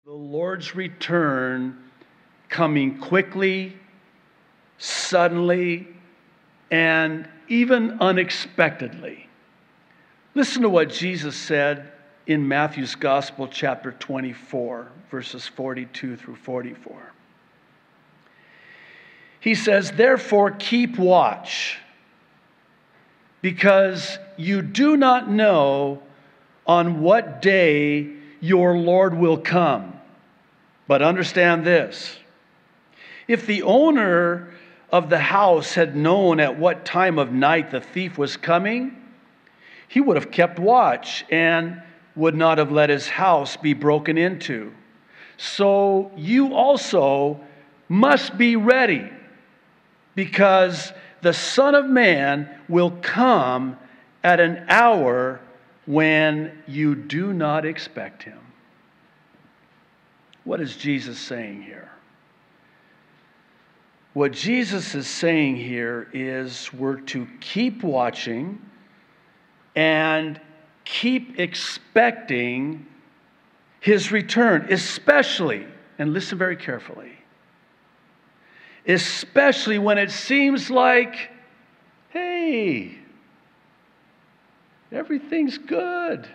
The Lord's return coming quickly, suddenly, and even unexpectedly. Listen to what Jesus said in Matthew's Gospel, chapter 24, verses 42 through 44. He says, "Therefore keep watch, because you do not know on what day your Lord will come. But understand this, if the owner of the house had known at what time of night the thief was coming, he would have kept watch and would not have let his house be broken into. So you also must be ready, because the Son of Man will come at an hour when you do not expect him." What is Jesus saying here? What Jesus is saying here is we're to keep watching and keep expecting his return, especially, and listen very carefully, especially when it seems like, hey, everything's good.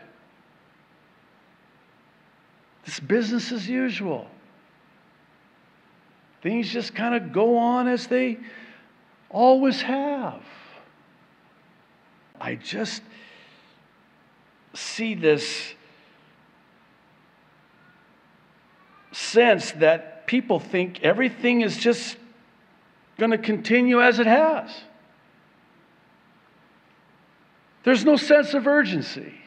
It's business as usual. Things just kind of go on as they always have. I just see this sense that people think everything is just going to continue as it has. There's no sense of urgency.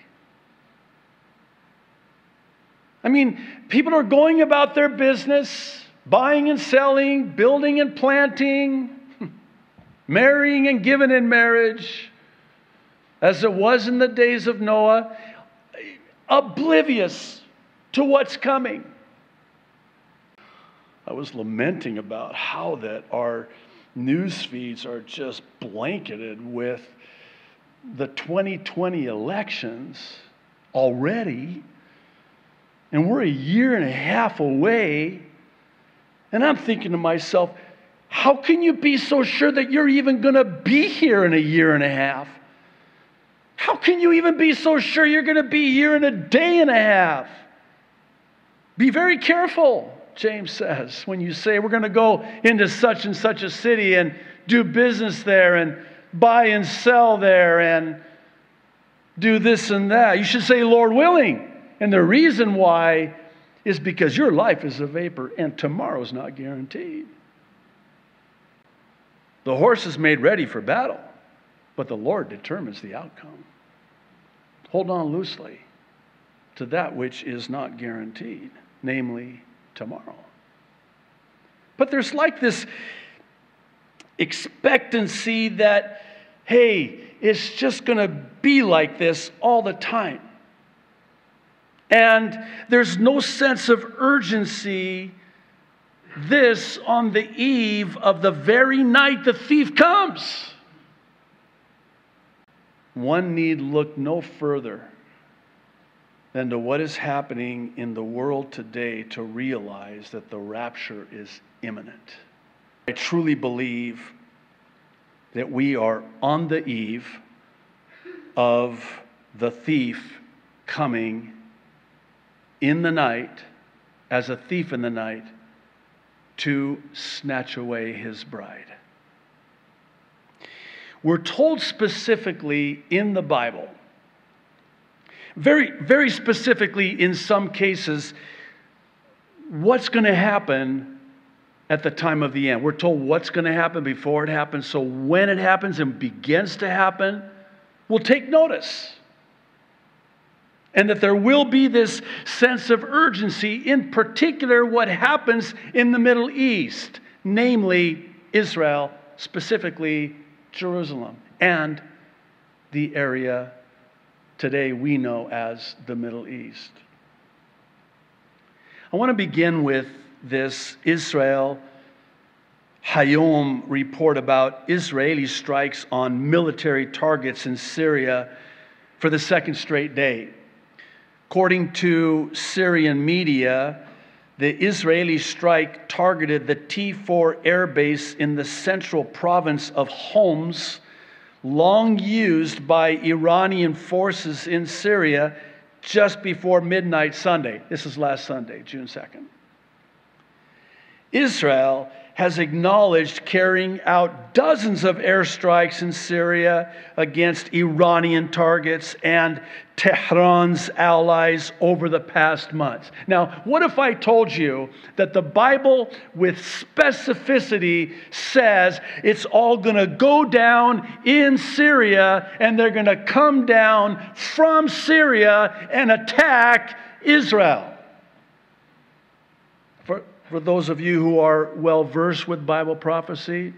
I mean, people are going about their business, buying and selling, building and planting, marrying and giving in marriage, as it was in the days of Noah, oblivious to what's coming. I was lamenting about how that our news feeds are just blanketed with the 2020 elections already, and we're a year and a half away, and I'm thinking to myself, how can you be so sure that you're even going to be here in a year and a half? How can you even be so sure you're going to be here in a day and a half? Be very careful, James says, when you say we're going to go into such and such a city and do business there and buy and sell there and do this and that. You should say, Lord willing. And the reason why is because your life is a vapor and tomorrow's not guaranteed. The horse is made ready for battle, but the Lord determines the outcome. Hold on loosely to that which is not guaranteed, namely tomorrow. But there's like this expectancy that, hey, it's just going to be like this all the time. And there's no sense of urgency this on the eve of the very night the thief comes. One need look no further than to what is happening in the world today to realize that the rapture is imminent. I truly believe that we are on the eve of the thief coming in the night, as a thief in the night, to snatch away his bride. We're told specifically in the Bible, very, very specifically in some cases, what's going to happen at the time of the end. We're told what's going to happen before it happens, so when it happens and begins to happen, we'll take notice. And that there will be this sense of urgency, in particular what happens in the Middle East, namely Israel, specifically Jerusalem, and the area today we know as the Middle East. I want to begin with this Israel Hayom report about Israeli strikes on military targets in Syria for the second straight day. According to Syrian media, The Israeli strike targeted the T4 air base in the central province of Homs, long used by Iranian forces in Syria, just before midnight Sunday. This is last Sunday, June 2nd. Israel has acknowledged carrying out dozens of airstrikes in Syria against Iranian targets and Tehran's allies over the past months. Now, what if I told you that the Bible with specificity says it's all going to go down in Syria and they're going to come down from Syria and attack Israel? For those of you who are well versed with Bible prophecy,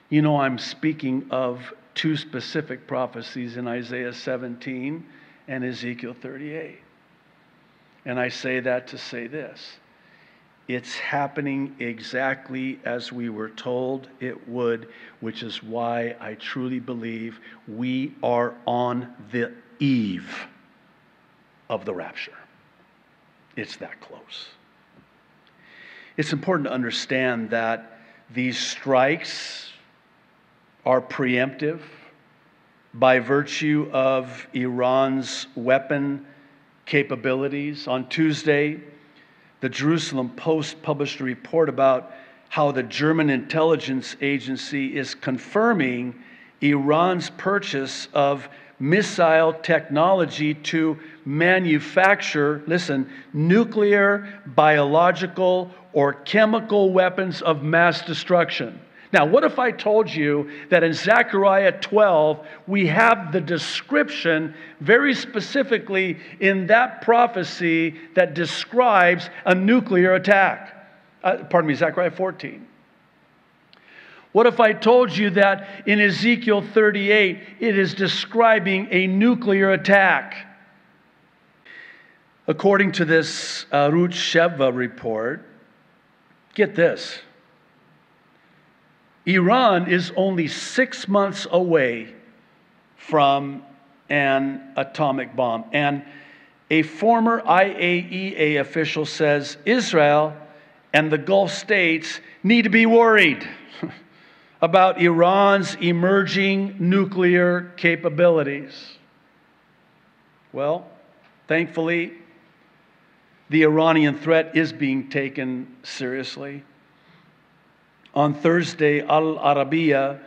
you know I'm speaking of two specific prophecies in Isaiah 17 and Ezekiel 38. And I say that to say this. It's happening exactly as we were told it would, which is why I truly believe we are on the eve of the rapture. It's that close. It's important to understand that these strikes are preemptive by virtue of Iran's weapon capabilities. On Tuesday, the Jerusalem Post published a report about how the German intelligence agency is confirming Iran's purchase of missile technology to manufacture, listen, nuclear, biological, or chemical weapons of mass destruction. Now, what if I told you that in Zechariah 12, we have the description very specifically in that prophecy that describes a nuclear attack? Zechariah 14. What if I told you that in Ezekiel 38, it is describing a nuclear attack? According to this Arutz Sheva report, get this. Iran is only 6 months away from an atomic bomb. And a former IAEA official says Israel and the Gulf states need to be worried about Iran's emerging nuclear capabilities. Well, thankfully, the Iranian threat is being taken seriously. On Thursday, Al Arabiya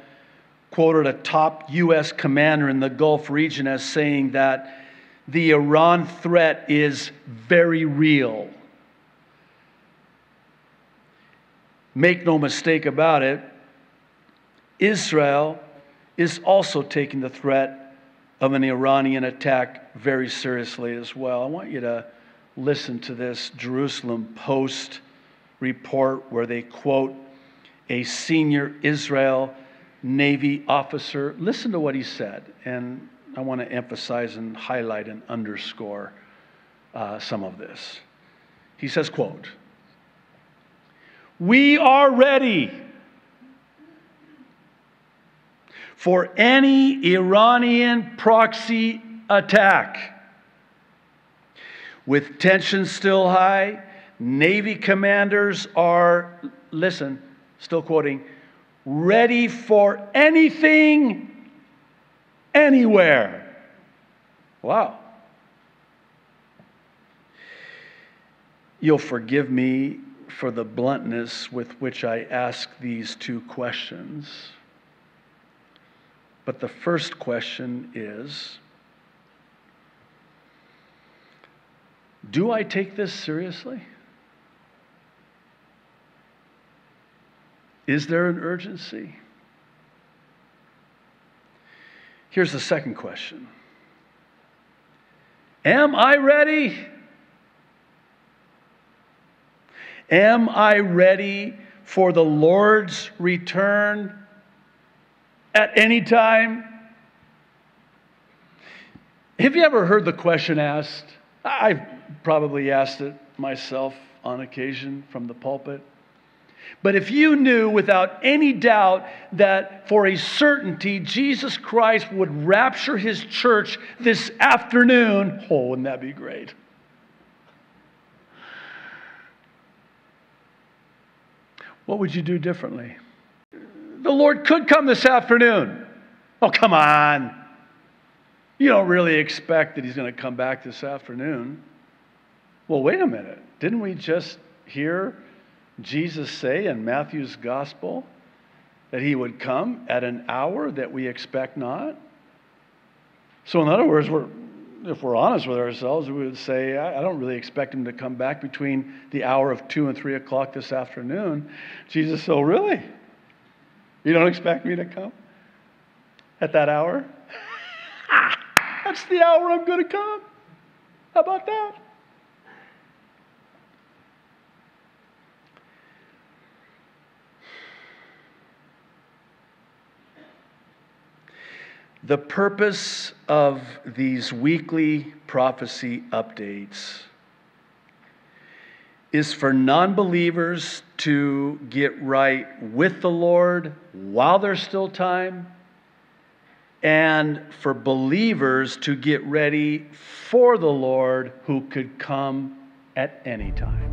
quoted a top U.S. commander in the Gulf region as saying that the Iran threat is very real. Make no mistake about it, Israel is also taking the threat of an Iranian attack very seriously as well. I want you to listen to this Jerusalem Post report where they quote a senior Israel Navy officer. Listen to what he said, and I want to emphasize and highlight and underscore some of this. He says, quote, "We are ready for any Iranian proxy attack. With tensions still high, Navy commanders are," listen, still quoting, "ready for anything, anywhere." Wow. You'll forgive me for the bluntness with which I ask these two questions. But the first question is, do I take this seriously? Is there an urgency? Here's the second question. Am I ready? Am I ready for the Lord's return at any time? Have you ever heard the question asked? I've probably asked it myself on occasion from the pulpit. But if you knew without any doubt that for a certainty Jesus Christ would rapture his church this afternoon, oh, wouldn't that be great? what would you do differently? The Lord could come this afternoon. Oh, come on. You don't really expect that he's going to come back this afternoon. Well, wait a minute. Didn't we just hear Jesus say in Matthew's gospel that he would come at an hour that we expect not? So in other words, if we're honest with ourselves, we would say, I don't really expect him to come back between the hour of 2 and 3 o'clock this afternoon. Jesus said, oh, really? You don't expect me to come at that hour? That's the hour I'm going to come. How about that? The purpose of these weekly prophecy updates is for non-believers to get right with the Lord while there's still time, and for believers to get ready for the Lord who could come at any time.